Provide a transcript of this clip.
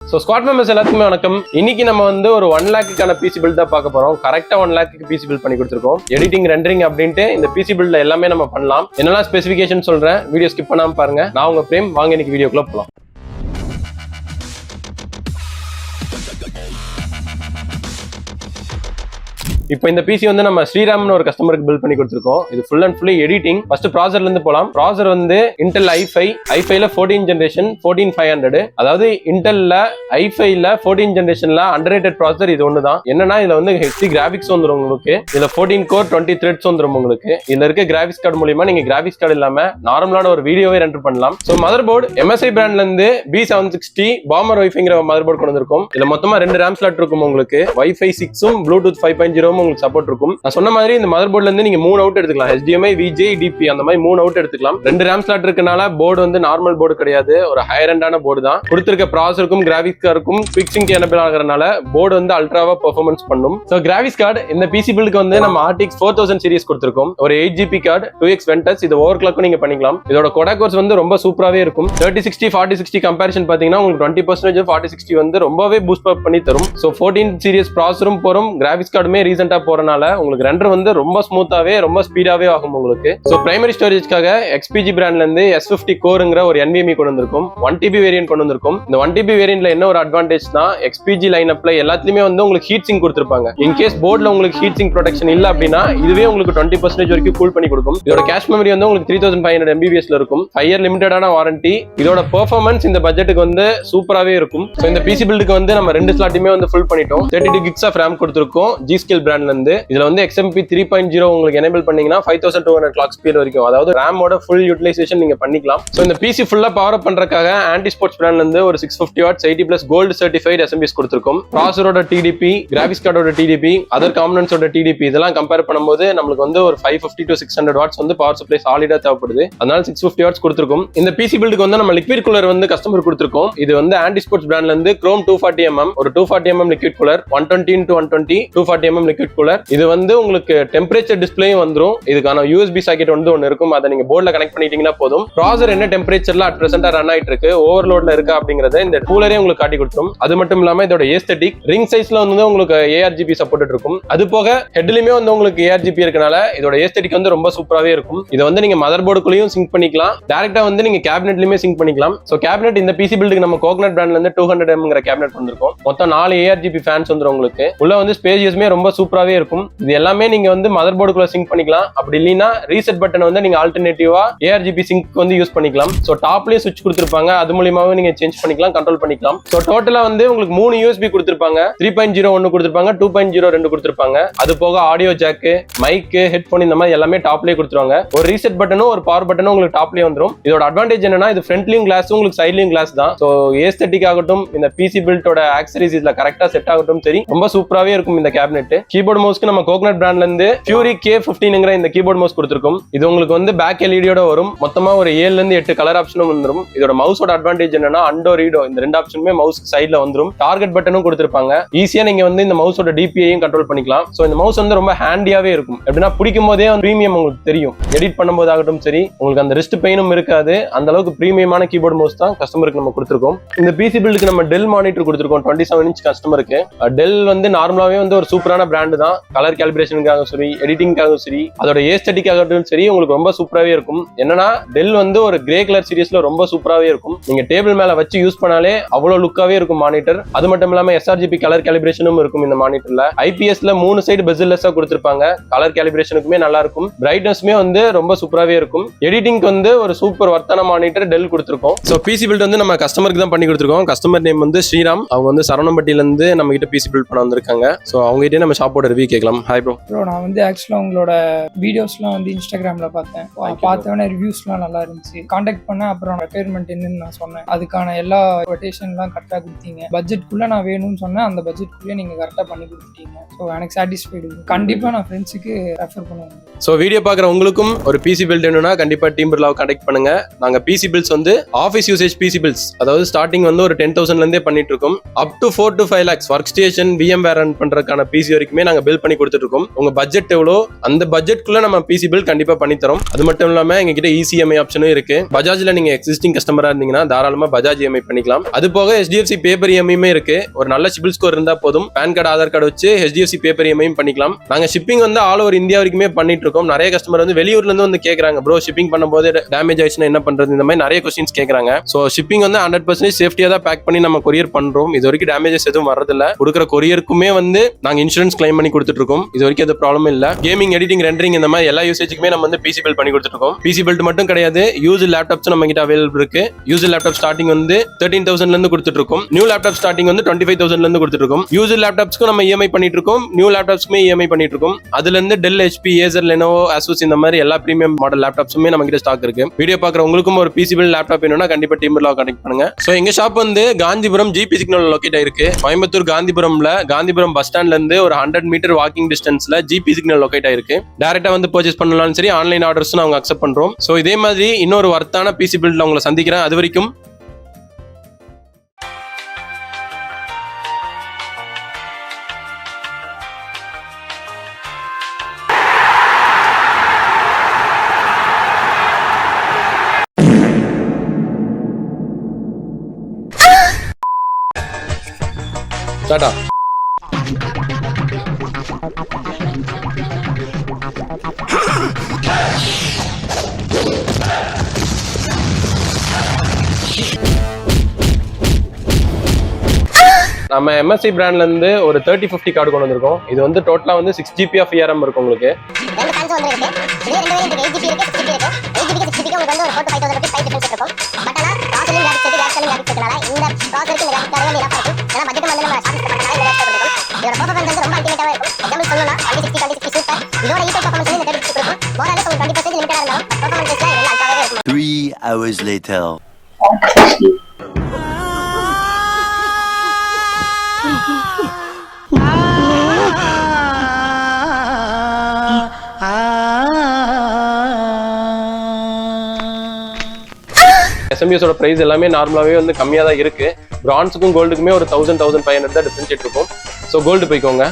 So squad members எல்லாத்துக்குமே வணக்கம். இன்னைக்கு நம்ம வந்து ஒரு 1 lakhக்கான பிசி பில்ட் தான் பார்க்க போறோம். கரெக்டா 1 lakhக்கு பிசி பில்ட் பண்ணி கொடுத்துருக்கோம். எடிட்டிங் ரெண்டரிங் அப்படின்ட்டு இந்த பிசி பில்ட்ல எல்லாமே நம்ம பண்ணலாம். என்னெல்லாம் ஸ்பெசிஃபிகேஷன் சொல்றேன், வீடியோ ஸ்கிப் பண்ணாம பாருங்க. நான் உங்க பிரேம், வாங்க இன்னைக்கு வீடியோக்குள்ள போலாம். இப்போ இந்த பிசி வந்து நம்ம ஸ்ரீராம்னு ஒரு கஸ்டமருக்கு பில்ட் பண்ணி கொடுத்துருக்கோம். இது full and fully editing. First ப்ராசர்ல இருந்து போலாம். ப்ராசர் வந்து இன்டெல் i5ல 14 ஜெனரேஷன் 14500. அதாவது இன்டெல்ல i5ல 14 ஜெனரேஷன்ல அண்டர்ரேட்டட் ப்ராசர் இது ஒண்ணுதான். என்னன்னா இதுல வந்து ஹெச்டி கிராபிக்ஸ் வந்துரும் உங்களுக்கு. இதுல 14 கோர் 20 த்ரெட்ஸ் வந்துரும் உங்களுக்கு. இதுல இருக்க கிராபிக்ஸ் கார்டு மூலமா நீங்க கிராபிக்ஸ் கார்டு இல்லாம நார்மலான ஒரு வீடியோவே ரெண்டர் பண்ணலாம். ஸோ மதர் போர்டு MSI பிராண்ட்ல இருந்து B760 பாமர் வைஃபைங்கிற மதர் போர்டு கொண்டு வந்திருக்கும். இதுல மொத்தமா 2 RAM ஸ்லாட் இருக்கும் உங்களுக்கு. Wi-Fi 6 Bluetooth 5.0 உங்களுக்கு சப்போர்ட் இருக்கும். நான் சொன்ன மாதிரி இந்த மதர் போர்ட்ல இருந்து நீங்க 3 அவுட் எடுத்துக்கலாம். HDMI, VGA, DP அந்த மாதிரி 3 அவுட் எடுத்துக்கலாம். 2 RAM ஸ்லாட் இருக்கனால போர்டு வந்து நார்மல் போர்டு கிடையாது, ஒரு ஹையர் எண்டான போர்டு தான். கொடுத்திருக்க ப்ராசருக்கும் கிராபிக்ஸ் கார்டுக்கும் பிக்சிங் எனேபிள் ஆகறனால போர்டு வந்து அல்ட்ராவா பெர்ஃபார்மன்ஸ் பண்ணும். சோ கிராபிக்ஸ் கார்டு இந்த பிசி பில்டுக்கு வந்து நம்ம RTX 4000 சீரிஸ் கொடுத்திருக்கோம். ஒரு 8GB கார்டு 2x Ventus. இது ஓவர் கிளாக்கும் நீங்க பண்ணிக்கலாம். இதோட கோடா கோர்ஸ் வந்து ரொம்ப சூப்பராவே இருக்கும். 3060 4060 கம்பேரிசன் பாத்தீங்கன்னா உங்களுக்கு 20% 4060 வந்து ரொம்பவே பூஸ்ட் அப் பண்ணி தரும். சோ 14 சீரிஸ் ப்ராசரும் போறோம், கிராபிக்ஸ் கார்டுமே ரீசெண்டா போறனால உங்களுக்கு ரெண்டர் வந்து ரொம்ப ஸ்மூத்தாவே ரொம்ப ஸ்பீடாவே ஆகும் உங்களுக்கு. சோ பிரைமரி ஸ்டோரேஜ்க்காக XPG பிராண்ட்ல இருந்து S50 கோர்ங்கற ஒரு NVMe கொண்டு வந்திருக்கும். 1TB வேரியன்ட் கொண்டு வந்திருக்கும். இந்த 1TB வேரியன்ட்ல என்ன ஒரு அட்வான்டேஜ்னா XPG லைனப்ல எல்லாத்துலயுமே வந்து உங்களுக்கு ஹீட் சிங்க் கொடுத்திருப்பாங்க. இன் கேஸ் போர்ட்ல உங்களுக்கு ஹீட் சிங்க் ப்ரொடெக்ஷன் இல்ல அப்படின்னா இதுவே உங்களுக்கு 20% வரைக்கும் கூல் பண்ணி கொடுக்கும். இதோட கேஷ் மெமரி வந்து உங்களுக்கு 3500 MB ல இருக்கும். 5 இயர் லிமிட்டடான வாரண்டி. இதோட பெர்ஃபார்மன்ஸ் இந்த பட்ஜெட்டுக்கு வந்து சூப்பராவே இருக்கும். சோ இந்த பிசி பில்டுக்கு வந்து நம்ம 2 ஸ்லாட்டுமே வந்து ஃபுல் பண்ணிட்டோம். 32 gigs of RAM கொடுத்திருக்கோம் G-Skill பிராண்ட்ல இருந்து. இதுல வந்து XMP 3.0 உங்களுக்கு எனேபிள் பண்ணீங்கன்னா 5200 clock speed வரைக்கும், அதாவது RAM ஓட ஃபுல் யூட்டிலைசேஷன் நீங்க பண்ணிக்கலாம். சோ இந்த பிசி ஃபுல்லா பவர் அப் பண்றதுக்காக ஆன்டி ஸ்போர்ட்ஸ் பிராண்ட்ல இருந்து ஒரு 650 watts 80+ கோல்ட் சர்டிஃபைட் SMPs கொடுத்திருக்கோம். ப்ராசரோட TDP, கிராபிக்ஸ் கார்டோட TDP, அதர் காம்பனன்ட்ஸோட TDP இதெல்லாம் கம்பேர் பண்ணும்போது நமக்கு வந்து ஒரு 550 to 600 watts வந்து பவர் சப்ளை சாலிடா தேவைப்படுது. அதனால 650 watts கொடுத்திருக்கோம். இந்த பிசி பில்டுக்கு வந்து நம்ம லிக்விட் கூலர் வந்து கஸ்டமர் கொடுத்திருக்கோம். இது வந்து ஆன்டி ஸ்போர்ட்ஸ் பிராண்ட்ல இருந்து Chrome 240mm ஒரு 240mm liquid cooler, 120x120 240mm liquid cooler. இது வந்து உங்களுக்கு டெம்பரேச்சர் டிஸ்ப்ளேயும் வந்துரும். இதுக்கான USB சாக்கெட் வந்து ஒன்னு இருக்கும். அதை நீங்க போர்ட்ல கனெக்ட் பண்ணிட்டீங்கன்னா போதும். ப்ராசர் என்ன டெம்பரேச்சர்ல அட் பிரசன்டா ரன் ஆயிட்டு இருக்கு, ஓவர்லோட்ல இருக்கா அப்படிங்கறத இந்த கூலரே உங்களுக்கு காட்டி கொடுத்துரும். அது மட்டும் இல்லாம இதோட ஏஸ்தெட்டிக் ரிங் சைஸ்ல வந்து உங்களுக்கு ARGB சப்போர்ட் இருக்கும். அது போக ஹெட்லயுமே வந்து உங்களுக்கு ARGB இருக்கனால இதோட ஏஸ்தெட்டிக் வந்து ரொம்ப சூப்பராவே இருக்கும். இதை வந்து நீங்க மதர் போர்டுக்குள்ளேயும் சிங்க் பண்ணிக்கலாம், டைரக்டா வந்து நீங்க கேபினெட்லயுமே சிங்க் பண்ணிக்கலாம். சோ கேபினெட் இந்த பிசி பில்டுக்கு நம்ம கோகனட் பிராண்ட்ல இருந்து 200mm கேபினெட் வந்திருக்கும். மொத்தம் 4 ARGB ஃபேன்ஸ் வந்துரும் உங்களுக்கு. உள்ள வந்து ஸ்பேசியஸ்மே ரொம்ப சூப்பராவே இருக்கும். இது எல்லாமே நீங்க வந்து மதர் போர்டுக்குள்ள சிங்க் பண்ணிக்கலாம். அப்படி இல்லைன்னா ரீசெட் பட்டன் வந்து நீங்க ஆல்டர்னேட்டிவா ARGB சிங்க் வந்து யூஸ் பண்ணிக்கலாம். சோ டாப்லயே சுவிட்ச் கொடுத்திருப்பாங்க, அது மூலமாவே நீங்க சேஞ்ச் பண்ணிக்கலாம், கண்ட்ரோல் பண்ணிக்கலாம். சோ டோட்டலா வந்து உங்களுக்கு 3 USB கொடுத்திருப்பாங்க. 3.0 ஒன்னு கொடுத்திருப்பாங்க, 2.0 2 கொடுத்திருப்பாங்க. அது போக ஆடியோ ஜாக், மைக், ஹெட்போன் இந்த மாதிரி எல்லாமே டாப்லயே கொடுத்துருவாங்க. ஒரு ரீசெட் பட்டனும் ஒரு பவர் பட்டனும் உங்களுக்கு டாப்லயே வந்துரும். இதோட அட்வான்டேஜ் என்னன்னா இது ஃப்ரண்ட்லயும் கிளாஸ் உங்களுக்கு சைட்லயும் கிளாஸ் தான். சோ ஏஸ்தெட்டிக் ஆகட்டும், இந்த பிசி பில்டோட ஆக்சரிஸ் இதுல கரெக்டா செட் ஆகட்டும் சரி, ரொம்ப சூப்பராவே இருக்கும் இந்த கேபினெட். கீபோர்ட் மவுஸ்க்கு நம்ம கோகனட் பிராண்ட்ல இருந்து Fury K15ங்கற இந்த கீபோர்ட் மவுஸ் கொடுத்திருக்கும். இது உங்களுக்கு வந்து பேக் எல்இடியோட வரும். மொத்தமா ஒரு 7 ல இருந்து 8 கலர் ஆப்ஷனும் வந்துரும். இதோட மவுஸோட அட்வான்டேஜ் என்னன்னா அண்டோ ரீடோ இந்த 2 ஆப்ஷனுமே மவுஸ் சைடுல வந்துரும். டார்கெட் பட்டனும் கொடுத்திருப்பாங்க. ஈஸியா நீங்க வந்து இந்த மவுஸோட DPI-யும் கண்ட்ரோல் பண்ணிக்கலாம். சோ இந்த மவுஸ் வந்து ரொம்ப ஹேண்டியாவே இருக்கும். எப்படின்னா பிடிக்கும் போதே பிரீமியம் உங்களுக்கு தெரியும். எடிட் பண்ணும்போது ஆகட்டும் சரி, உங்களுக்கு அந்த ரிஸ்ட் பெயினும் இருக்காது. அந்த அளவுக்கு பிரீமியமான கீபோர்ட் மவுஸ் தான் கஸ்டமருக்கு நம்ம கொடுத்திருக்கோம். இந்த பிசி பில்டுக்கு நம்ம டெல் மானிட்டர் கொடுத்திருக்கோம் 27 inch கஸ்டமருக்கு. டெல் வந்து நார்மலாவே வந்து ஒரு சூப்பரான பிராண்ட் தான். கலர் காலிபிரேஷனுக்காக சரி, எடிட்டிங்காக சரி, அதோட ஏஸ்தெட்டிக் ஆகட்டும் சரி, உங்களுக்கு ரொம்ப சூப்பராவே இருக்கும். என்னன்னா டெல் வந்து ஒரு கிரே கலர் சீரிஸ்ல ரொம்ப சூப்பராவே இருக்கும். நீங்க டேபிள் மேல வச்சு யூஸ் பண்ணாலே அவ்வளவு லுக்காவே இருக்கும் மானிட்டர். அது மட்டும் இல்லாம SRGB கலர் காலிபிரேஷனும் இருக்கும் இந்த மானிட்டர்ல. IPS-ல 3 சைடு பெசில்லெஸ்ஸா கொடுத்திருப்பாங்க. கலர் காலிபிரேஷனுக்குமே நல்லா இருக்கும். பிரைட்னஸ்மே வந்து ரொம்ப சூப்பராவே இருக்கும். எடிட்டிங்க்கு வந்து ஒரு சூப்பர் வர்த்தான மானிட்டர் டெல் கொடுத்திருக்கோம். சோ பிசி பில்ட் வந்து நம்ம கஸ்டமருக்கு தான் பண்ணி கொடுத்திருக்கோம். கஸ்டமர் நேம் வந்து ஸ்ரீராம். அவங்க வந்து சரவணம்பட்டியில இருந்து நம்ம கிட்ட பிசி பில்ட் பண்ண வந்திருக்காங்க. சோ அவங்க கிட்டே நம்ம ஷாப்போட ரிவ்யூ கேட்கலாம். Hi bro. நான் வந்து ஆக்சுவலா உங்களோட வீடியோஸ்லாம் வந்து இன்ஸ்டாகிராம்ல பார்த்தேன். பார்த்தவொடனே ரிவ்யூஸ்லாம் நல்லா இருந்துச்சு. கான்டாக்ட் பண்ணேன். அப்புறம் ரெக்யர்மெண்ட் என்னன்னு நான் சொன்னேன். அதுக்கான எல்லா கொட்டேஷன்லாம் கரெக்டாக கொடுத்தீங்க. பட்ஜெட்குள்ள நான் வேணும்னு சொன்னேன். அந்த பட்ஜெட்குள்ளே நீங்க கரெக்டாக பண்ணி கொடுத்துட்டீங்க. ஸோ எனக்கு சாட்டிஸ்ஃபைடு. கண்டிப்பா நான் ஃப்ரெண்ட்ஸுக்கு ரெஃபர் பண்ணுவேன். ஸோ வீடியோ பார்க்குற உங்களுக்கும் ஒரு பிசி பில்ட் வேணும்னா கண்டிப்பா டீம் பிர்லாவை கான்டாக்ட் பண்ணுங்க. நாங்க பிசி பில்ஸ் வந்து ஆஃபீஸ் யூசேஜ் பிசி பில்ஸ், அதாவது ஸ்டார்டிங் வந்து ஒரு 10,000 இருந்தே பண்ணிட்டு இருக்கோம். Up to 4 to 5 lakhs work station VMware run பண்றதுக்கான பிசி வரைக்குமே நாங்க பில் பண்ணி கொடுத்துட்டு இருக்கோம். உங்க பட்ஜெட் எவ்வளோ அந்த பட்ஜெட்குள்ள நம்ம பிசி பில் கண்டிப்பா பண்ணி தரோம். அது மட்டும் இல்லாம எங்க கிட்ட இசிஎம்ஐ ஆப்ஷனும் இருக்கு. பஜாஜ்ல நீங்க எக்ஸிஸ்டிங் கஸ்டமரா இருந்தீங்கன்னா தாராளமா பஜாஜ் இஎம்ஐ பண்ணிக்கலாம். அது போக HDFC பேப்பர் இஎம்ஐயுமே இருக்கு. ஒரு நல்ல சிபில் ஸ்கோர் இருந்தா போதும், பேன் கார்டு ஆதார் கார்டு வச்சு HDFC பேப்பர் இஎம்ஐயும் பண்ணிக்கலாம். நாங்க ஷிப்பிங் வந்து ஆல் ஓவர் இந்தியா வரைக்குமே பண்ணிட்டு இருக்கோம். நிறைய கஸ்டமர் வந்து வெளியூர்ல இருந்து வந்து கேக்குறாங்க, ப்ரோ ஷிப்பிங் பண்ணும்போது டேமேஜ் ஆயிடுச்சுன்னா என்ன பண்றது, இந்த மாதிரி நிறைய கொஸ்டின்ஸ் கேக்குறாங்க. சோ ஷிப்பிங் வந்து 100% சேஃப்டியா தான் பேக் பண்ணி நம்ம கொரியர் பண்றோம். இது வரைக்கும் டேமேஜஸ் எதுவும் வரதில்ல. கொடுக்குற கொரியருக்குமே வந்து நாங்க இன்சூரன்ஸ் கிளைம் பண்ணி கொடுத்துட்டு இருக்கோம். இது வரைக்கும் எந்த ப்ராப்ளம் இல்ல. கேமிங், எடிட்டிங், ரெண்டரிங் இந்த மாதிரி எல்லா யூசேஜுக்குமே நம்ம வந்து பிசி பில் பண்ணி கொடுத்துட்டு இருக்கோம். பிசி பில்ட் மட்டும் கிடையாது, யூஸ் லேப்டாப்ஸ் நம்ம கிட்ட அவைலபிள் இருக்கு. யூஸ் லேப்டாப் ஸ்டார்டிங் வந்து 13,000 ல இருந்து கொடுத்துட்டு இருக்கோம். நியூ லேப்டாப் ஸ்டார்டிங் வந்து 25,000 ல இருந்து கொடுத்துட்டு இருக்கோம். யூஸ் லேப்டாப்ஸ்க்கு நம்ம இஎம்ஐ பண்ணிட்டு இருக்கோம், நியூ லேப்டாப்ஸ்க்குமே இஎம்ஐ பண்ணிட்டு இருக்கோம். அதுல இருந்து Dell, HP, Acer, Lenovo, ASUS இந்த மாதிரி எல்லா பிரீமியம் மாடல் லேப்டாப்ஸுமே நம்ம கிட்ட ஸ்டாக் இருக்கு. வீடியோ பாக்குற உங்களுக்கும் ஒரு பிசி பில் லேப்டாப் வேணும்னா கண்டிப்பா டீம்ல கான்டாக்ட் பண்ணுங்க. சோ எங்க ஷாப் வந்து காந்திபுரம் ஜிபி சிக்னல் லொகேட் ஆயிருக்கு. கோயம்புத்தூர் காந்திபுரம்ல காந்திபுரம் பஸ் ஸ்டாண்ட்ல இருந்து ஒரு 100 மீட்டர் வாக்கிங் டிஸ்டன்ஸ்ல ஜிபி சிக்னல் லொகேட் ஆயிருக்கு. டைரக்டா வந்து பர்ச்சேஸ் பண்ணலாம், சரி ஆன்லைன் ஆர்டர்ஸ் நாங்க அக்செப்ட் பண்றோம். சோ இதே மாதிரி இன்னொரு வர்த்தான பிசி பில்ட்ல உங்களை சந்திக்கிறேன். அது வரைக்கும் டாடா. நம்ம MSI பிராண்ட்ல இருந்து ஒரு 3050 கார்டு கொண்டு வந்திருக்கோம். இது வந்து டோட்டலா வந்து 6 GB ஆஃப் ERM இருக்கும் உங்களுக்கு. ரெண்டு ஃபேன்ஸ் வந்திருக்கு. இதுல ரெண்டு வேரியன்ட் இருக்கு. 8GB இருக்கு, 6GB இருக்கு. 8GB க்கு 6GB க்கு உங்களுக்கு வந்து ஒரு 4,000 to 5,000 rupees price difference இருக்கும். பட் ஆனா processing graphics set, cache graphics செட்னால இந்த ப்ராசஸருக்கு இந்த கிராஃபிக்ஸ் கார்டு வந்து இலக்கா இருக்கும். ஏன்னா பட்ஜெட் வந்து நம்ம ஷார்ட் பண்ணனால இந்த ரேட் கொடுக்கும். இதோட பெர்ஃபார்மன்ஸ் வந்து ரொம்ப அல்டிமேட்டாவா இருக்கும். எக்ஸாம்பிள் சொல்லணும்னா 2060 சூப்பர். இதோட ஈக்குவல் பெர்ஃபார்மன்ஸ் வந்து இந்த 3060 கொடுக்கும். மோரலஸ் உங்களுக்கு 20% லிமிட்டடா இருந்தாலும் பெர்ஃபார்மன்ஸ்ல இது அல்டாவே இருக்கும். 3 hours later. SMUஸோட பிரைஸ் எல்லாமே நார்மலாவே வந்து கம்மியா தான் இருக்கு. பிரான்ஸுக்கும் கோல்டுக்குமே ஒரு 1000-1500 தான் டிஃபரன்ஷியேட் இருக்கும். ஸோ கோல்டு போய்க்கோங்க.